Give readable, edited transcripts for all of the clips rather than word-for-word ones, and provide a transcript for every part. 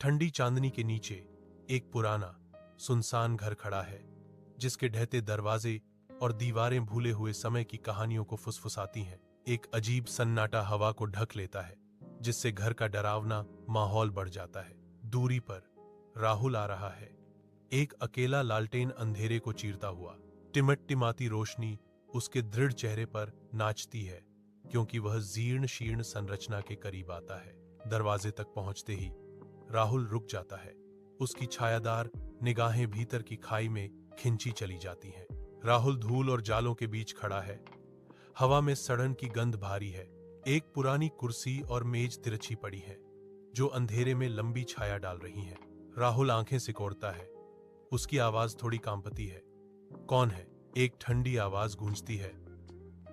ठंडी चांदनी के नीचे एक पुराना सुनसान घर खड़ा है, जिसके ढहते दरवाजे और दीवारें भूले हुए समय की कहानियों को फुसफुसाती हैं। एक अजीब सन्नाटा हवा को ढक लेता है, जिससे घर का डरावना माहौल बढ़ जाता है। दूरी पर राहुल आ रहा है, एक अकेला लालटेन अंधेरे को चीरता हुआ। टिमटिमाती रोशनी उसके दृढ़ चेहरे पर नाचती है, क्योंकि वह जीर्ण शीर्ण संरचना के करीब आता है। दरवाजे तक पहुंचते ही राहुल रुक जाता है। उसकी छायादार निगाहें भीतर की खाई में खिंची चली जाती हैं। राहुल धूल और जालों के बीच खड़ा है। हवा में सड़न की गंध भारी है। एक पुरानी कुर्सी और मेज तिरछी पड़ी है, जो अंधेरे में लंबी छाया डाल रही हैं। राहुल आंखें सिकोड़ता है। उसकी आवाज थोड़ी कांपती है। कौन है? एक ठंडी आवाज गूंजती है।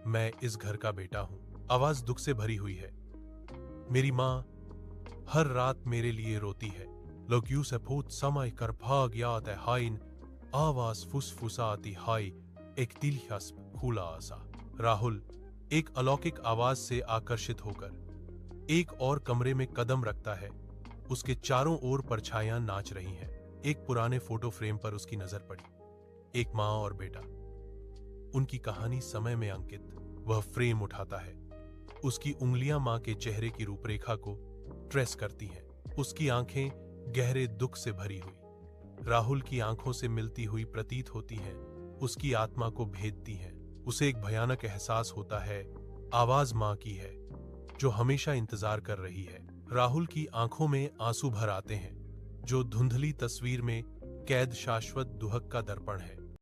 मैं इस घर का बेटा हूं। आवाज दुख से भरी हुई है। मेरी माँ हर रात मेरे लिए रोती है। लोग यूं से फूट समय कर भाग याद है हाइन आवाज फुसफुसाती हाय एक दिलचस्प खुला आसा। राहुल एक अलौकिक आवाज से आकर्षित होकर एक और कमरे में कदम रखता है। उसके चारों ओर परछाइयां नाच रही हैं। एक पुराने फोटो फ्रेम पर उसकी नजर पड़ी। एक माँ और बेटा, उनकी कहानी समय में अंकित। वह फ्रेम उठाता है। उसकी उंगलियां माँ के चेहरे की रूपरेखा को ट्रेस करती हैं। उसकी आंखें गहरे दुख से भरी हुई राहुल की आंखों से मिलती हुई प्रतीत होती हैं। उसकी आत्मा को भेदती हैं। उसे एक भयानक एहसास होता है, आवाज माँ की है, जो हमेशा इंतजार कर रही है। राहुल की आंखों में आंसू भर आते हैं, जो धुंधली तस्वीर में कैद शाश्वत दुहक का दर्पण है।